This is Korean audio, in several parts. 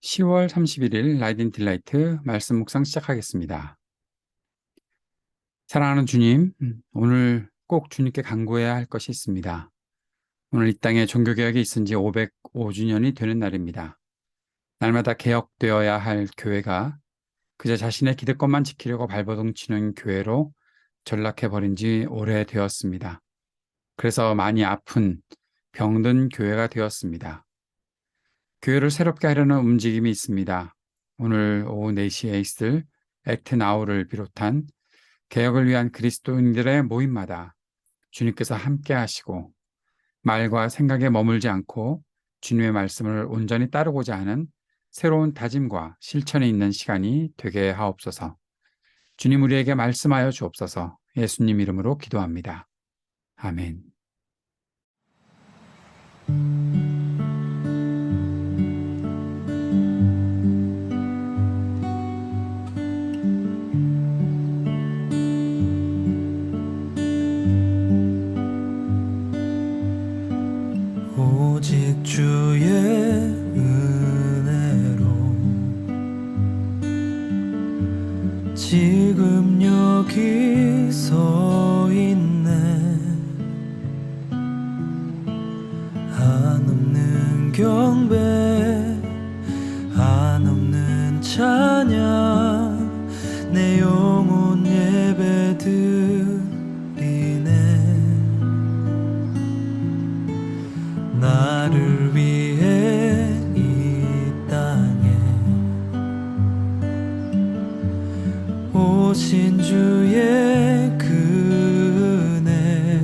10월 31일 라이딘 딜라이트 말씀 묵상 시작하겠습니다. 사랑하는 주님, 오늘 꼭 주님께 간구해야 할 것이 있습니다. 오늘 이 땅에 종교개혁이 있은 지 505주년이 되는 날입니다. 날마다 개혁되어야 할 교회가 그저 자신의 기득권만 지키려고 발버둥 치는 교회로 전락해버린 지 오래되었습니다. 그래서 많이 아픈, 병든 교회가 되었습니다. 교회를 새롭게 하려는 움직임이 있습니다. 오늘 오후 4시에 있을 액트 나우를 비롯한 개혁을 위한 그리스도인들의 모임마다 주님께서 함께 하시고 말과 생각에 머물지 않고 주님의 말씀을 온전히 따르고자 하는 새로운 다짐과 실천이 있는 시간이 되게 하옵소서. 주님 우리에게 말씀하여 주옵소서. 예수님 이름으로 기도합니다. 아멘. 오직 주의 은혜로 지금 여기 서 있네. 한없는 경배, 한없는 찬양, 내 영혼 예배 드리네. 나를 위해 이 땅에 오신 주의 은혜,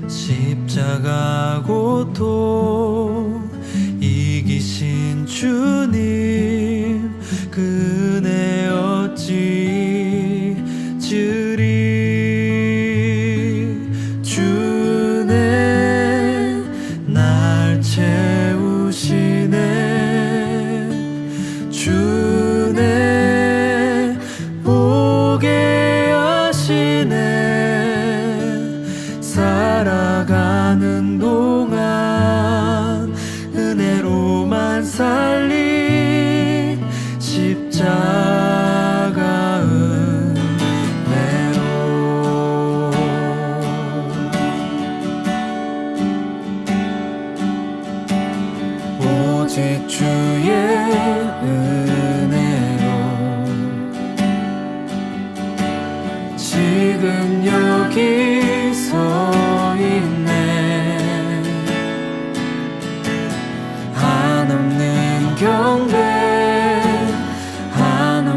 십자가 고통 이기신 주님, 그 은혜 어찌 잊으리. 채우시네. 주네 보게 하시네. 살아가는 동안 은혜로만 살리 십자가 은혜로. 오직 주의 은혜로 지금 여기 서 있네. 한없는 경배, 한없는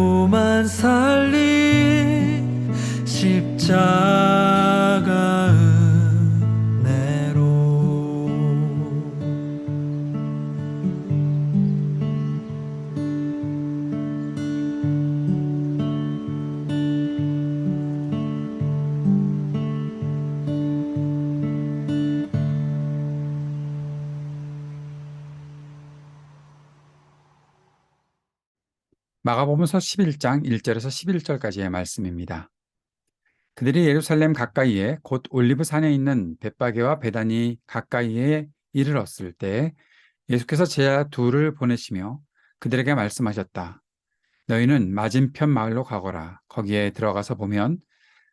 죄로만 살린 십자가 은혜로. 마가복음서 11장 1절에서 11절까지의 말씀입니다. 그들이 예루살렘 가까이에 곧 올리브 산에 있는 벳바게와 베다니 가까이에 이르렀을 때 예수께서 제자 둘을 보내시며 그들에게 말씀하셨다. 너희는 맞은편 마을로 가거라. 거기에 들어가서 보면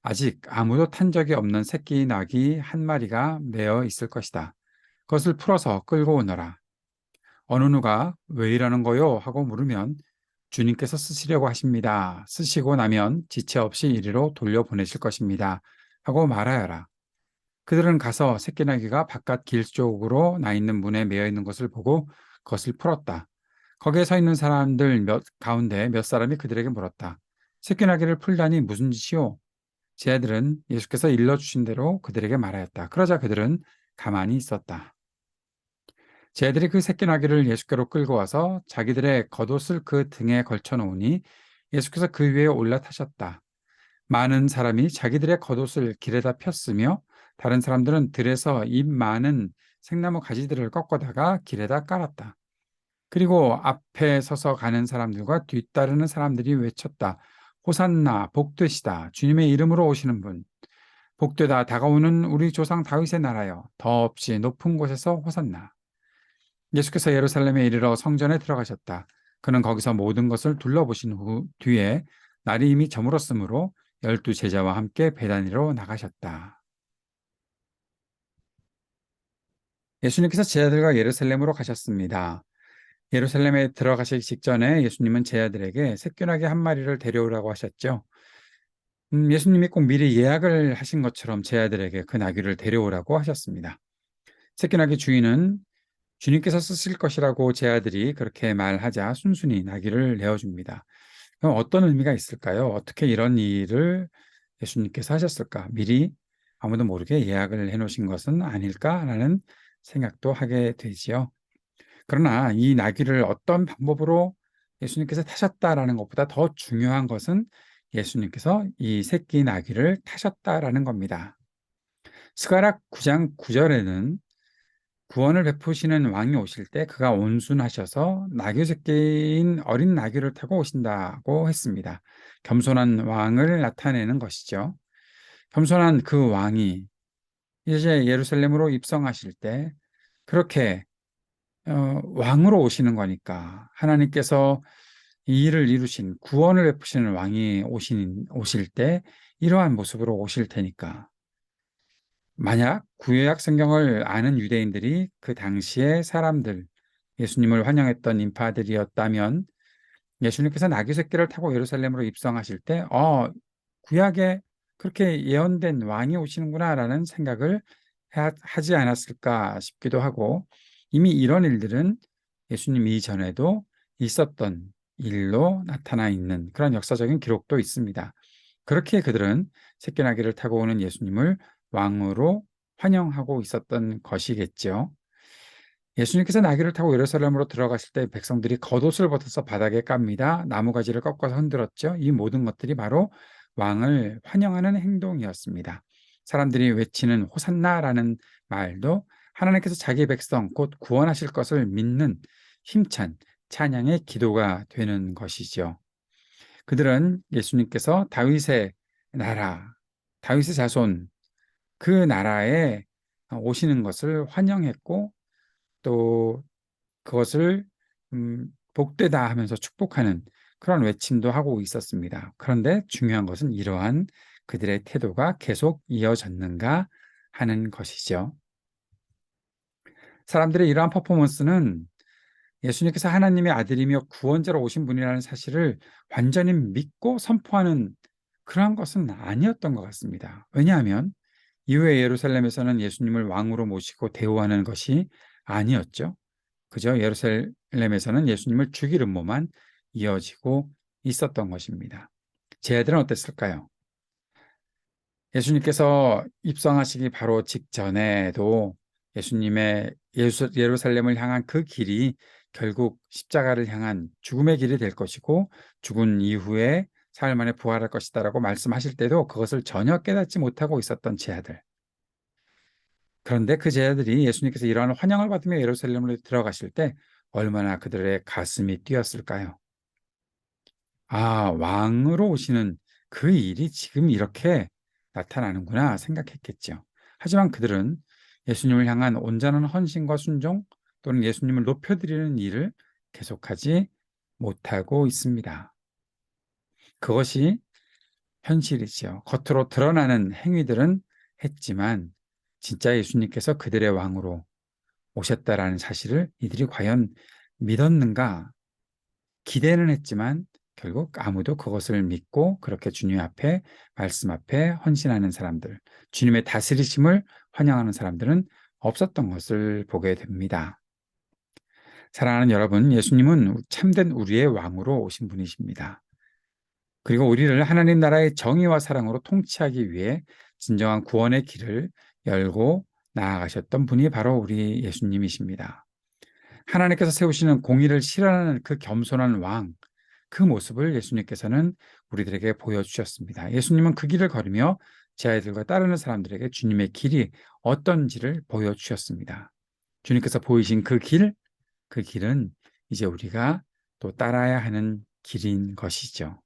아직 아무도 탄 적이 없는 새끼 낙이 한 마리가 매어 있을 것이다. 그것을 풀어서 끌고 오너라. 어느 누가 왜 이러는 거요? 하고 물으면 주님께서 쓰시려고 하십니다. 쓰시고 나면 지체 없이 이리로 돌려보내실 것입니다. 하고 말하여라. 그들은 가서 새끼나귀가 바깥 길 쪽으로 나 있는 문에 매어 있는 것을 보고 그것을 풀었다. 거기에 서 있는 사람들 가운데 몇 사람이 그들에게 물었다. 새끼나귀를 풀다니 무슨 짓이오? 제 아들은 예수께서 일러주신 대로 그들에게 말하였다. 그러자 그들은 가만히 있었다. 제 아들이 그 새끼나귀를 예수께로 끌고 와서 자기들의 겉옷을 그 등에 걸쳐 놓으니 예수께서 그 위에 올라타셨다. 많은 사람이 자기들의 겉옷을 길에다 폈으며 다른 사람들은 들에서 잎 많은 생나무 가지들을 꺾어다가 길에다 깔았다. 그리고 앞에 서서 가는 사람들과 뒤따르는 사람들이 외쳤다. 호산나 복되시다. 주님의 이름으로 오시는 분. 복되다 다가오는 우리 조상 다윗의 나라여. 더없이 높은 곳에서 호산나. 예수께서 예루살렘에 이르러 성전에 들어가셨다. 그는 거기서 모든 것을 둘러보신 후 뒤에 날이 이미 저물었으므로 12 제자와 함께 베다니로 나가셨다. 예수님께서 제자들과 예루살렘으로 가셨습니다. 예루살렘에 들어가시기 직전에 예수님은 제자들에게 새끼나귀 한 마리를 데려오라고 하셨죠. 예수님이 꼭 미리 예약을 하신 것처럼 제자들에게 그 나귀를 데려오라고 하셨습니다. 새끼나귀 주인은 주님께서 쓰실 것이라고 제자들이 그렇게 말하자 순순히 나귀를 내어줍니다. 그럼 어떤 의미가 있을까요? 어떻게 이런 일을 예수님께서 하셨을까? 미리 아무도 모르게 예약을 해놓으신 것은 아닐까라는 생각도 하게 되지요. 그러나 이 나귀를 어떤 방법으로 예수님께서 타셨다라는 것보다 더 중요한 것은 예수님께서 이 새끼 나귀를 타셨다라는 겁니다. 스가랴 9장 9절에는 구원을 베푸시는 왕이 오실 때 그가 온순하셔서 나귀 새끼인 어린 나귀를 타고 오신다고 했습니다. 겸손한 왕을 나타내는 것이죠. 겸손한 그 왕이 이제 예루살렘으로 입성하실 때 그렇게 왕으로 오시는 거니까 하나님께서 이 일을 이루신 구원을 베푸시는 왕이 오실 때 이러한 모습으로 오실 테니까 만약 구약 성경을 아는 유대인들이 그 당시의 사람들 예수님을 환영했던 인파들이었다면 예수님께서 나귀 새끼를 타고 예루살렘으로 입성하실 때 구약에 그렇게 예언된 왕이 오시는구나라는 생각을 하지 않았을까 싶기도 하고 이미 이런 일들은 예수님 이전에도 있었던 일로 나타나 있는 그런 역사적인 기록도 있습니다. 그렇게 그들은 새끼나귀를 타고 오는 예수님을 왕으로 환영하고 있었던 것이겠죠. 예수님께서 나귀를 타고 예루살렘으로 들어가실 때 백성들이 겉옷을 벗어서 바닥에 깝니다. 나무가지를 꺾어서 흔들었죠. 이 모든 것들이 바로 왕을 환영하는 행동이었습니다. 사람들이 외치는 호산나라는 말도 하나님께서 자기 백성 곧 구원하실 것을 믿는 힘찬 찬양의 기도가 되는 것이죠. 그들은 예수님께서 다윗의 나라, 다윗의 자손 그 나라에 오시는 것을 환영했고 또 그것을 복되다 하면서 축복하는 그런 외침도 하고 있었습니다. 그런데 중요한 것은 이러한 그들의 태도가 계속 이어졌는가 하는 것이죠. 사람들의 이러한 퍼포먼스는 예수님께서 하나님의 아들이며 구원자로 오신 분이라는 사실을 완전히 믿고 선포하는 그러한 것은 아니었던 것 같습니다. 왜냐하면 이후에 예루살렘에서는 예수님을 왕으로 모시고 대우하는 것이 아니었죠. 그저 예루살렘에서는 예수님을 죽일 음모만 이어지고 있었던 것입니다. 제자들은 어땠을까요? 예수님께서 입성하시기 바로 직전에도 예수님의 예루살렘을 향한 그 길이 결국 십자가를 향한 죽음의 길이 될 것이고 죽은 이후에 사흘 만에 부활할 것이다라고 말씀하실 때도 그것을 전혀 깨닫지 못하고 있었던 제자들. 그런데 그 제자들이 예수님께서 이러한 환영을 받으며 예루살렘으로 들어가실 때 얼마나 그들의 가슴이 뛰었을까요? 아, 왕으로 오시는 그 일이 지금 이렇게 나타나는구나 생각했겠죠. 하지만 그들은 예수님을 향한 온전한 헌신과 순종 또는 예수님을 높여드리는 일을 계속하지 못하고 있습니다. 그것이 현실이지요. 겉으로 드러나는 행위들은 했지만 진짜 예수님께서 그들의 왕으로 오셨다라는 사실을 이들이 과연 믿었는가? 기대는 했지만 결국 아무도 그것을 믿고 그렇게 주님 앞에 말씀 앞에 헌신하는 사람들, 주님의 다스리심을 환영하는 사람들은 없었던 것을 보게 됩니다. 사랑하는 여러분, 예수님은 참된 우리의 왕으로 오신 분이십니다. 그리고 우리를 하나님 나라의 정의와 사랑으로 통치하기 위해 진정한 구원의 길을 열고 나아가셨던 분이 바로 우리 예수님이십니다. 하나님께서 세우시는 공의를 실현하는 그 겸손한 왕, 그 모습을 예수님께서는 우리들에게 보여주셨습니다. 예수님은 그 길을 걸으며 제 아이들과 따르는 사람들에게 주님의 길이 어떤지를 보여주셨습니다. 주님께서 보이신 그 길, 그 길은 이제 우리가 또 따라야 하는 길인 것이죠.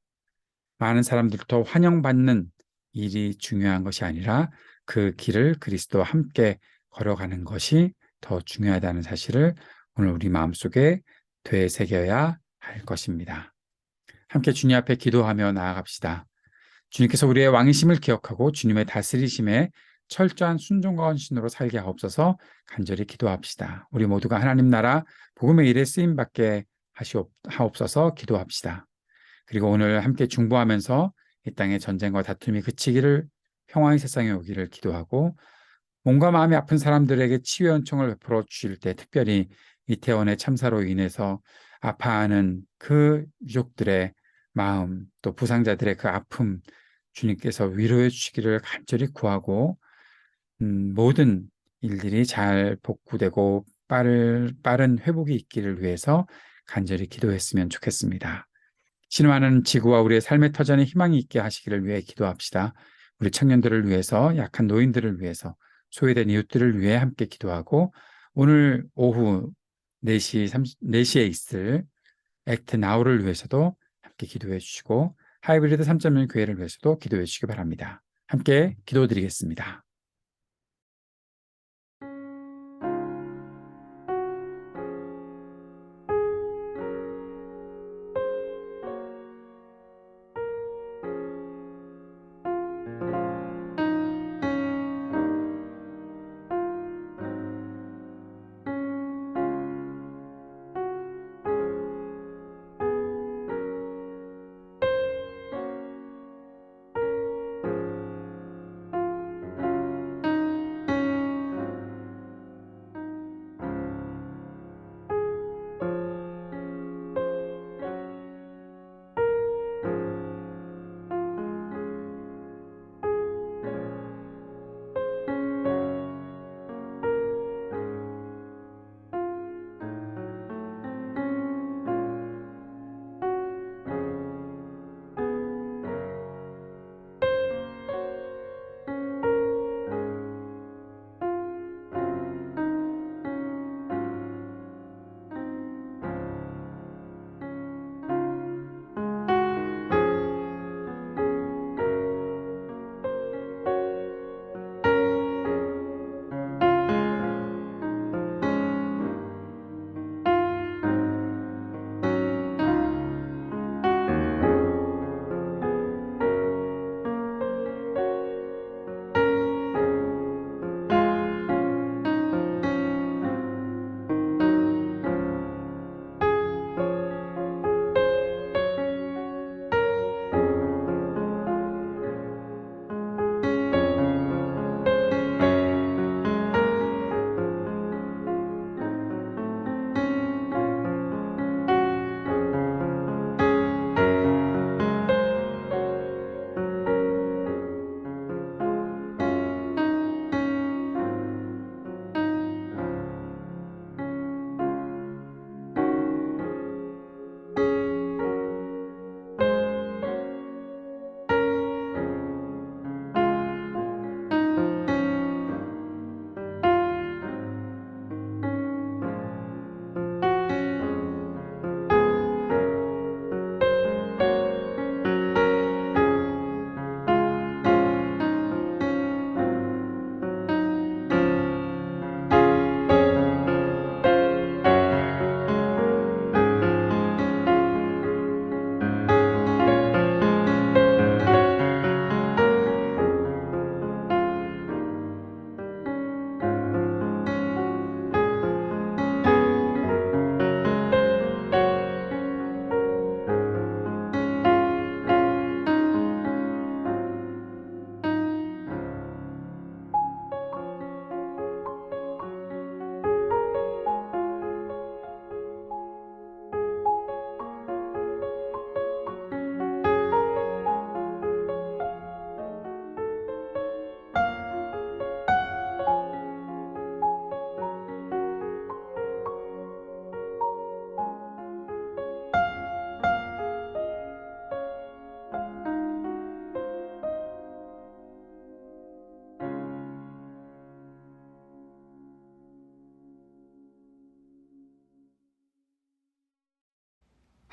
많은 사람들부터 환영받는 일이 중요한 것이 아니라 그 길을 그리스도와 함께 걸어가는 것이 더 중요하다는 사실을 오늘 우리 마음속에 되새겨야 할 것입니다. 함께 주님 앞에 기도하며 나아갑시다. 주님께서 우리의 왕이심을 기억하고 주님의 다스리심에 철저한 순종과 헌신으로 살게 하옵소서. 간절히 기도합시다. 우리 모두가 하나님 나라 복음의 일에 쓰임 받게 하옵소서. 기도합시다. 그리고 오늘 함께 중보하면서 이 땅의 전쟁과 다툼이 그치기를, 평화의 세상에 오기를 기도하고 몸과 마음이 아픈 사람들에게 치유의 은총을 베풀어 주실 때 특별히 이태원의 참사로 인해서 아파하는 그 유족들의 마음, 또 부상자들의 그 아픔 주님께서 위로해 주시기를 간절히 구하고 모든 일들이 잘 복구되고 빠른 회복이 있기를 위해서 간절히 기도했으면 좋겠습니다. 신음하는 지구와 우리의 삶의 터전에 희망이 있게 하시기를 위해 기도합시다. 우리 청년들을 위해서, 약한 노인들을 위해서, 소외된 이웃들을 위해 함께 기도하고 오늘 오후 4시에 있을 액트 나우를 위해서도 함께 기도해 주시고 하이브리드 3.0 교회를 위해서도 기도해 주시기 바랍니다. 함께 기도드리겠습니다.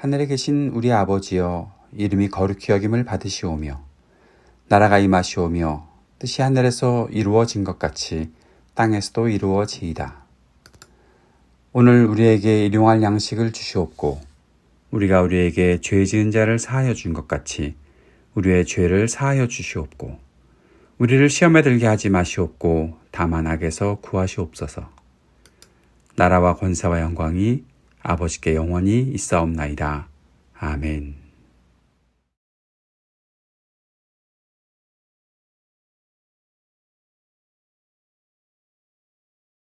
하늘에 계신 우리 아버지여, 이름이 거룩히 여김을 받으시오며 나라가 임하시오며 뜻이 하늘에서 이루어진 것 같이 땅에서도 이루어지이다. 오늘 우리에게 일용할 양식을 주시옵고 우리가 우리에게 죄 지은 자를 사하여 준 것 같이 우리의 죄를 사하여 주시옵고 우리를 시험에 들게 하지 마시옵고 다만 악에서 구하시옵소서. 나라와 권세와 영광이 아버지께 영원히 있사옵나이다. 아멘.